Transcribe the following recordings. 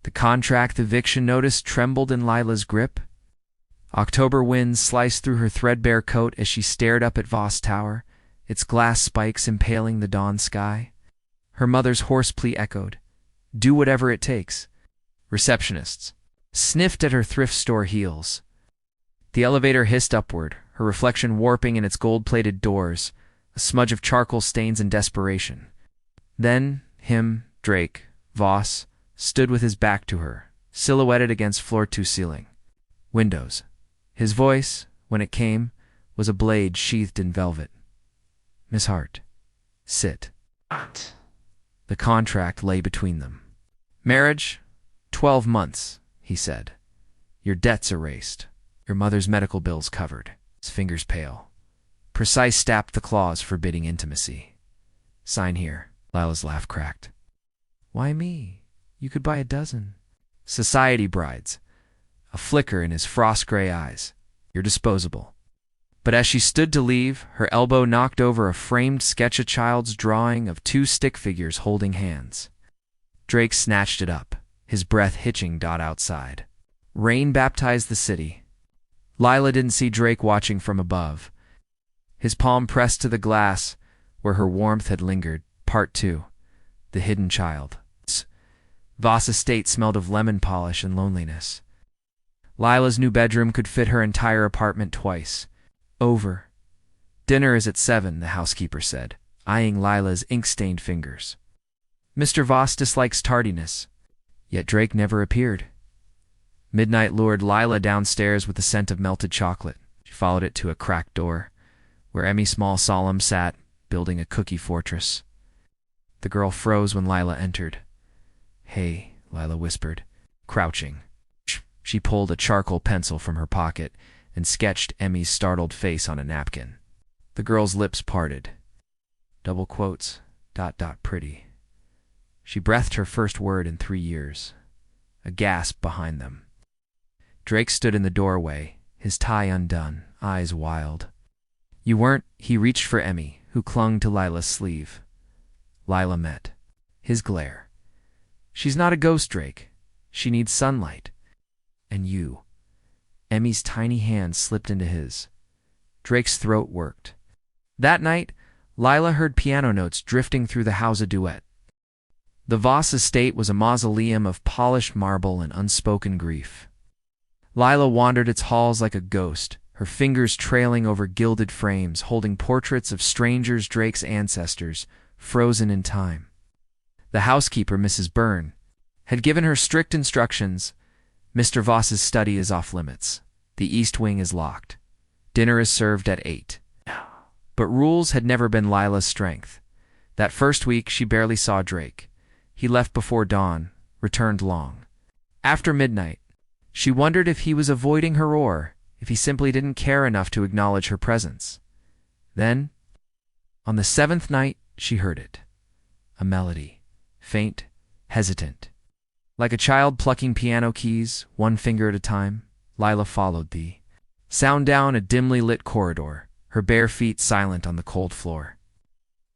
The contract eviction notice trembled in Lila's grip. October winds sliced through her threadbare coat as she stared up at Voss Tower, its glass spikes impaling the dawn sky. Her mother's hoarse plea echoed, "Do whatever it takes." Receptionists sniffed at her thrift store heels. The elevator hissed upward, her reflection warping in its gold-plated doors, a smudge of charcoal stains in desperation. Then, him, Drake, Voss, stood with his back to her, silhouetted against floor-to-ceiling. Windows. His voice, when it came, was a blade sheathed in velvet. "Miss Hart, sit." The contract lay between them. "Marriage, 12 months, he said. "Your debts erased. Your mother's medical bills covered." His fingers pale. Precise tapped the clause forbidding intimacy. "Sign here." Lila's laugh cracked. "Why me? You could buy a dozen." "Society brides." A flicker in his frost-gray eyes. "You're disposable." But as she stood to leave, her elbow knocked over a framed sketch of child's drawing of two stick figures holding hands. Drake snatched it up, his breath hitching outside. Rain baptized the city. Lila didn't see Drake watching from above. His palm pressed to the glass, where her warmth had lingered. Part 2. The Hidden Child. Voss Estate smelled of lemon polish and loneliness. Lila's new bedroom could fit her entire apartment twice. Over. "Dinner is at 7, the housekeeper said, eyeing Lila's ink-stained fingers. "Mr. Voss dislikes tardiness." Yet Drake never appeared. Midnight lured Lila downstairs with the scent of melted chocolate. She followed it to a cracked door, where Emmy Small Solemn sat, building a cookie fortress. The girl froze when Lila entered. "Hey," Lila whispered, crouching. She pulled a charcoal pencil from her pocket and sketched Emmy's startled face on a napkin. The girl's lips parted. Double quotes, ... pretty. She breathed her first word in 3 years. A gasp behind them. Drake stood in the doorway, his tie undone, eyes wild. "You weren't..." He reached for Emmy, who clung to Lila's sleeve. Lila met his glare. "She's not a ghost, Drake. She needs sunlight. And you." Emmy's tiny hand slipped into his. Drake's throat worked. That night, Lila heard piano notes drifting through the house a duet. The Voss estate was a mausoleum of polished marble and unspoken grief. Lila wandered its halls like a ghost, her fingers trailing over gilded frames, holding portraits of strangers, Drake's ancestors, frozen in time. The housekeeper, Mrs. Byrne, had given her strict instructions. "Mr. Voss's study is off limits. The east wing is locked. Dinner is served at 8. But rules had never been Lila's strength. That first week, she barely saw Drake. He left before dawn, returned long. After midnight, she wondered if he was avoiding her or if he simply didn't care enough to acknowledge her presence. Then, on the 7th night, she heard it. A melody, faint, hesitant. Like a child plucking piano keys, one finger at a time, Lila followed the sound down a dimly lit corridor, her bare feet silent on the cold floor.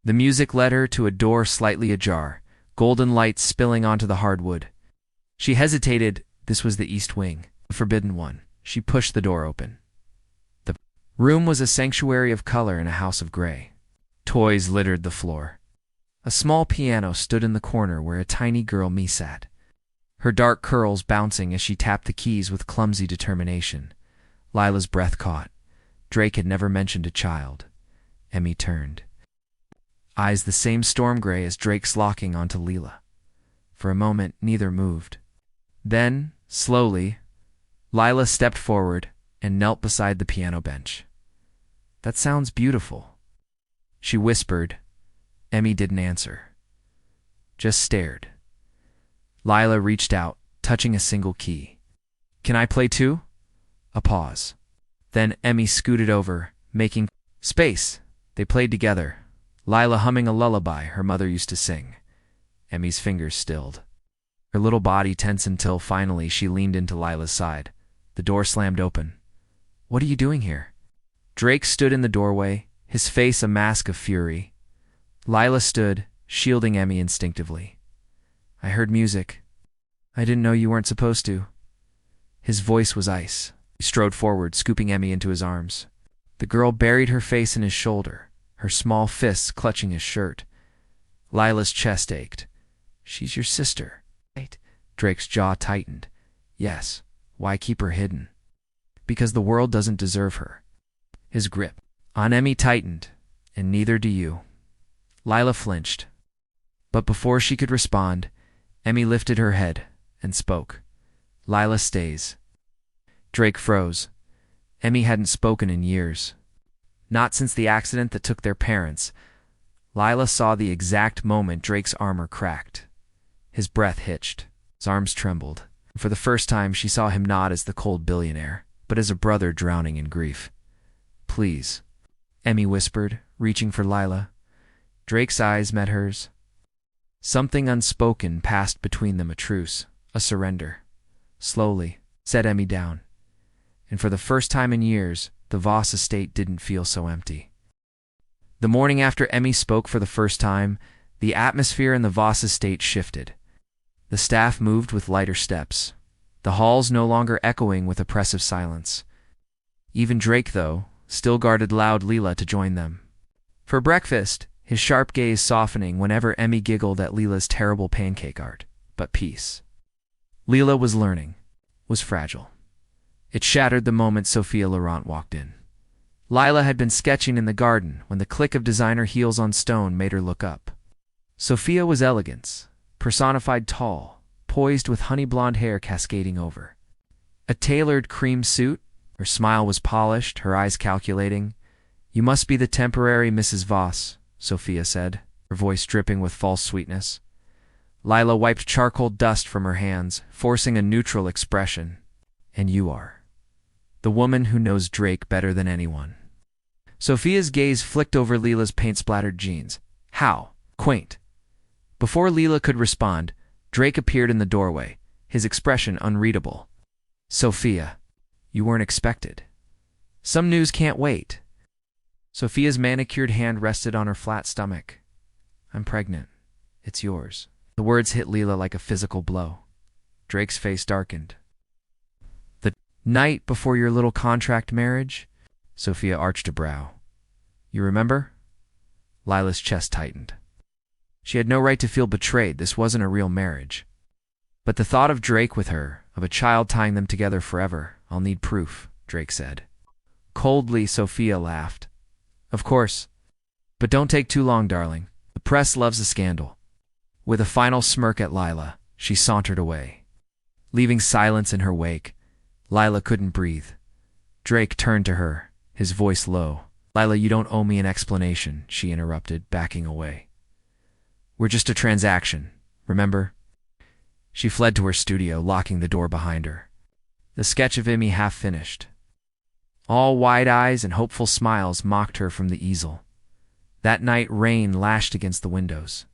The music led her to a door slightly ajar, golden light spilling onto the hardwood. She hesitated. This was the east wing, the forbidden one. She pushed the door open. The room was a sanctuary of color in a house of gray. Toys littered the floor. A small piano stood in the corner where a tiny girl sat, her dark curls bouncing as she tapped the keys with clumsy determination. Lila's breath caught. Drake had never mentioned a child. Emmy turned. Eyes the same storm gray as Drake's locking onto Lila. For a moment, neither moved. Then, slowly, Lila stepped forward and knelt beside the piano bench. "That sounds beautiful," she whispered. Emmy didn't answer. Just stared. Lila reached out, touching a single key. "Can I play too?" A pause. Then Emmy scooted over, making space. They played together, Lila humming a lullaby her mother used to sing. Emmy's fingers stilled. Her little body tense until finally she leaned into Lila's side. The door slammed open. "What are you doing here?" Drake stood in the doorway, his face a mask of fury. Lila stood, shielding Emmy instinctively. "I heard music." I didn't know you weren't supposed to. His voice was ice. He strode forward, scooping Emmy into his arms. The girl buried her face in his shoulder, her small fists clutching his shirt. Lila's chest ached. She's your sister, right? Drake's jaw tightened. Yes. Why keep her hidden? Because the world doesn't deserve her. His grip on Emmy tightened, and neither do you. Lila flinched. But before she could respond, Emmy lifted her head and spoke. Lila stays. Drake froze. Emmy hadn't spoken in years. Not since the accident that took their parents. Lila saw the exact moment Drake's armor cracked. His breath hitched. His arms trembled. For the first time, she saw him not as the cold billionaire, but as a brother drowning in grief. Please, Emmy whispered, reaching for Lila. Drake's eyes met hers. Something unspoken passed between them, a truce, a surrender. Slowly, set Emmy down. And for the first time in years, the Voss estate didn't feel so empty. The morning after Emmy spoke for the first time, the atmosphere in the Voss estate shifted. The staff moved with lighter steps, the halls no longer echoing with oppressive silence. Even Drake, though, still guarded loud Lila to join them. For breakfast, his sharp gaze softening whenever Emmy giggled at Lila's terrible pancake art. But peace. Lila was learning, was fragile. It shattered the moment Sophia Laurent walked in. Lila had been sketching in the garden when the click of designer heels on stone made her look up. Sophia was elegance, personified tall, poised with honey blonde hair cascading over. A tailored cream suit, her smile was polished, her eyes calculating. You must be the temporary Mrs. Voss, Sophia said, her voice dripping with false sweetness. Lila wiped charcoal dust from her hands, forcing a neutral expression. And you are. The woman who knows Drake better than anyone. Sophia's gaze flicked over Lila's paint-splattered jeans. How? Quaint. Before Lila could respond, Drake appeared in the doorway, his expression unreadable. Sophia, you weren't expected. Some news can't wait. Sophia's manicured hand rested on her flat stomach. I'm pregnant. It's yours. The words hit Lila like a physical blow. Drake's face darkened. The night before your little contract marriage? Sophia arched a brow. You remember? Lila's chest tightened. She had no right to feel betrayed. This wasn't a real marriage. But the thought of Drake with her, of a child tying them together forever, I'll need proof, Drake said. Coldly, Sophia laughed. Of course. But don't take too long, darling. The press loves a scandal. With a final smirk at Lila, she sauntered away. Leaving silence in her wake, Lila couldn't breathe. Drake turned to her, his voice low. Lila, you don't owe me an explanation, she interrupted, backing away. We're just a transaction, remember? She fled to her studio, locking the door behind her. The sketch of Emmy half finished. All wide eyes and hopeful smiles mocked her from the easel. That night rain lashed against the windows.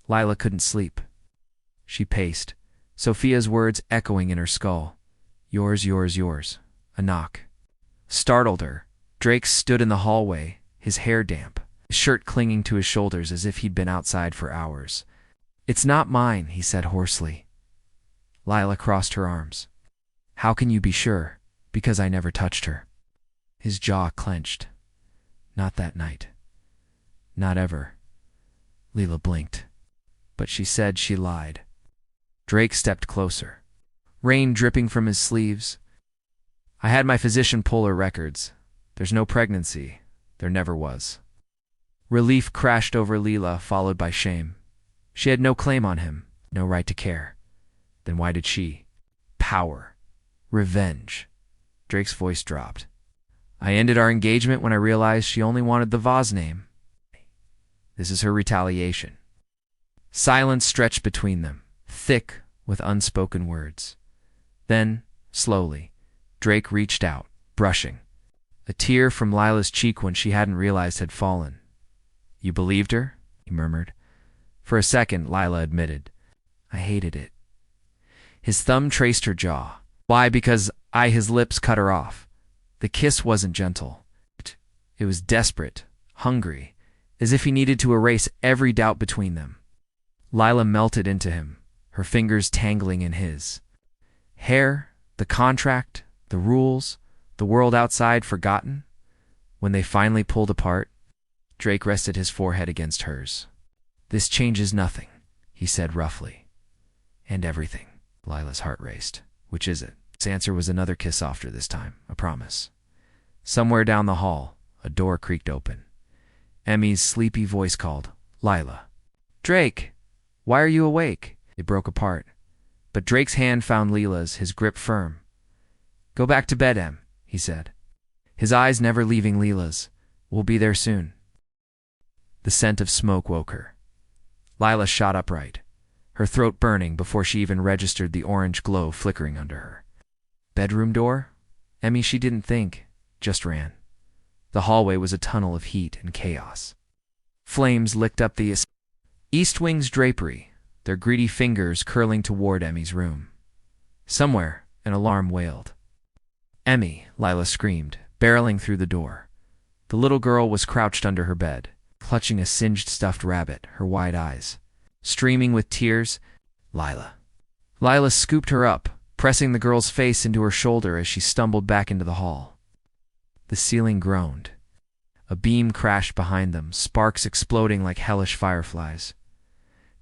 Lila couldn't sleep. She paced, Sophia's words echoing in her skull. Yours, yours, yours. A knock. Startled her. Drake stood in the hallway, his hair damp, his shirt clinging to his shoulders as if he'd been outside for hours. It's not mine, he said hoarsely. Lila crossed her arms. How can you be sure? Because I never touched her. His jaw clenched. Not that night. Not ever. Lila blinked. But she said she lied. Drake stepped closer. Rain dripping from his sleeves. I had my physician pull her records. There's no pregnancy. There never was. Relief crashed over Lila, followed by shame. She had no claim on him, no right to care. Then why did she? Power. Revenge. Drake's voice dropped. I ended our engagement when I realized she only wanted the Voss name. This is her retaliation. Silence stretched between them, thick with unspoken words. Then, slowly, Drake reached out, brushing. A tear from Lila's cheek when she hadn't realized had fallen. You believed her? He murmured. For a second, Lila admitted. I hated it. His thumb traced her jaw. Why? Because his lips cut her off. The kiss wasn't gentle. It was desperate, hungry, as if he needed to erase every doubt between them. Lila melted into him, her fingers tangling in his. Hair, the contract, the rules, the world outside forgotten. When they finally pulled apart, Drake rested his forehead against hers. "This changes nothing," he said roughly. "And everything." Lila's heart raced. "Which is it?" His answer was another kiss softer this time, a promise. Somewhere down the hall, a door creaked open. Emmy's sleepy voice called, "Lila." "Drake, why are you awake?" It broke apart. But Drake's hand found Lila's, his grip firm. "Go back to bed, Em," he said, his eyes never leaving Lila's. "We'll be there soon." The scent of smoke woke her. Lila shot upright, her throat burning before she even registered the orange glow flickering under her. Bedroom door? Emmy, she didn't think, just ran. The hallway was a tunnel of heat and chaos. Flames licked up the east wing's drapery, their greedy fingers curling toward Emmy's room. Somewhere, an alarm wailed. "Emmy," Lila screamed, barreling through the door. The little girl was crouched under her bed, clutching a singed stuffed rabbit, her wide eyes streaming with tears. "Lila." Lila scooped her up, pressing the girl's face into her shoulder as she stumbled back into the hall. The ceiling groaned. A beam crashed behind them, sparks exploding like hellish fireflies.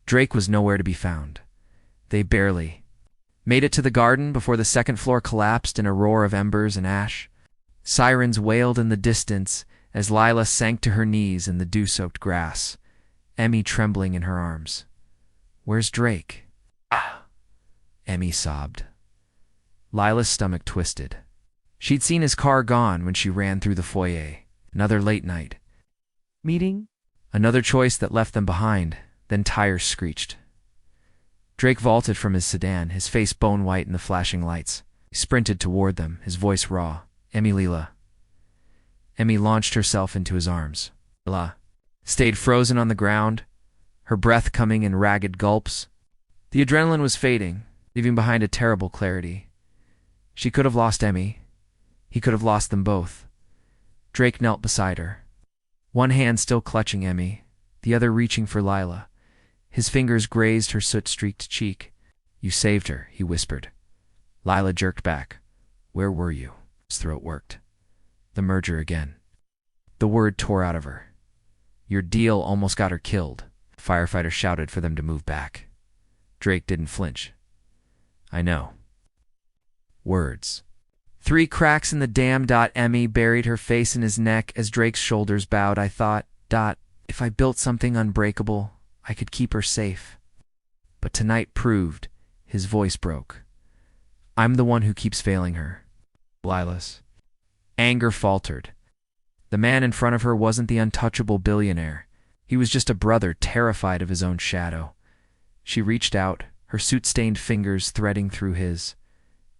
Drake was nowhere to be found. They barely made it to the garden before the second floor collapsed in a roar of embers and ash. Sirens wailed in the distance as Lila sank to her knees in the dew-soaked grass, Emmy trembling in her arms. "Where's Drake?" "Ah!" Emmy sobbed. Lila's stomach twisted. She'd seen his car gone when she ran through the foyer. Another late night meeting? Another choice that left them behind. Then tires screeched. Drake vaulted from his sedan, his face bone-white in the flashing lights. He sprinted toward them, his voice raw. "Emmy, Lila." Emmy launched herself into his arms. Lila stayed frozen on the ground, her breath coming in ragged gulps. The adrenaline was fading, leaving behind a terrible clarity. She could have lost Emmy. He could have lost them both. Drake knelt beside her, one hand still clutching Emmy, the other reaching for Lila. His fingers grazed her soot-streaked cheek. "You saved her," he whispered. Lila jerked back. "Where were you?" His throat worked. "The merger again." The word tore out of her. "Your deal almost got her killed." Firefighters shouted for them to move back. Drake didn't flinch. "I know." Words. 3 cracks in the dam. Emmy buried her face in his neck as Drake's shoulders bowed. "I thought, if I built something unbreakable, I could keep her safe. But tonight proved," his voice broke, "I'm the one who keeps failing her." Lila's anger faltered. The man in front of her wasn't the untouchable billionaire. He was just a brother terrified of his own shadow. She reached out, her soot-stained fingers threading through his.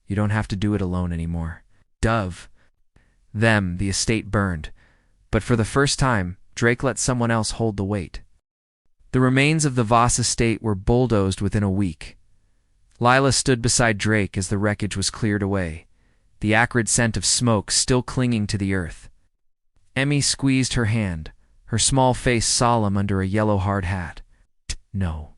"You don't have to do it alone anymore." Dove. Them, the estate burned. But for the first time, Drake let someone else hold the weight. The remains of the Voss estate were bulldozed within a week. Lila stood beside Drake as the wreckage was cleared away, the acrid scent of smoke still clinging to the earth. Emmy squeezed her hand, her small face solemn under a yellow hard hat. "No."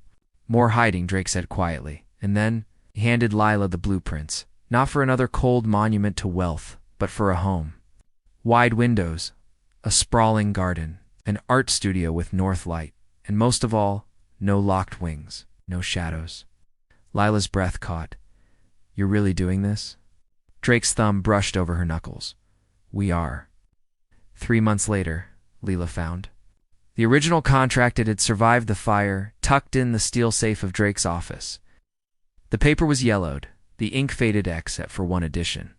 "More hiding," Drake said quietly, and then he handed Lila the blueprints, not for another cold monument to wealth, but for a home. Wide windows, a sprawling garden, an art studio with north light, and most of all, no locked wings, no shadows. Lila's breath caught. "You're really doing this?" Drake's thumb brushed over her knuckles. "We are." 3 months later, Lila found the original contract. It had survived the fire, tucked in the steel safe of Drake's office. The paper was yellowed, the ink faded except for one edition.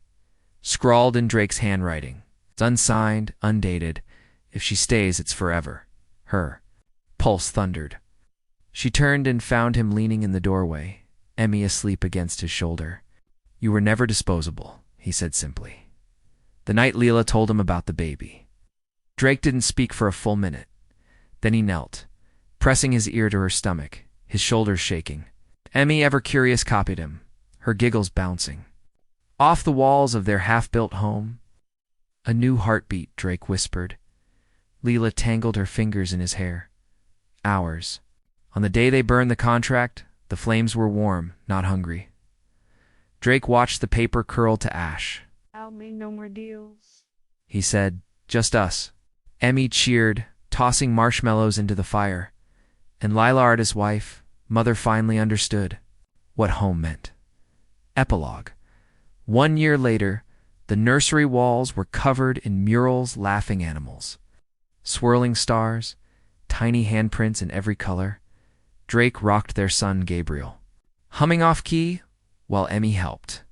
Scrawled in Drake's handwriting. It's unsigned, undated. "If she stays, it's forever. Her." Pulse thundered. She turned and found him leaning in the doorway, Emmy asleep against his shoulder. "You were never disposable," he said simply. The night Lila told him about the baby. Drake didn't speak for a full minute. Then he knelt, pressing his ear to her stomach, his shoulders shaking. Emmy, ever curious, copied him, her giggles bouncing off the walls of their half-built home. "A new heartbeat," Drake whispered. Lila tangled her fingers in his hair. "Ours. On the day they burned the contract, The flames were warm, not hungry. Drake watched the paper curl to ash. I'll make no more deals. He said, "Just us." Emmy cheered, tossing marshmallows into the fire. And Lila Arda's wife, mother, finally understood what home meant. Epilogue. 1 year later, the nursery walls were covered in murals laughing animals. Swirling stars, tiny handprints in every color. Drake rocked their son Gabriel, humming off key while Emmy helped.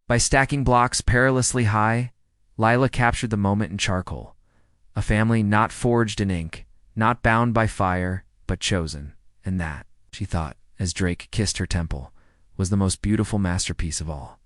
By stacking blocks perilously high, Lila captured the moment in charcoal. A family not forged in ink, not bound by fire, but chosen. And that, she thought, as Drake kissed her temple, was the most beautiful masterpiece of all.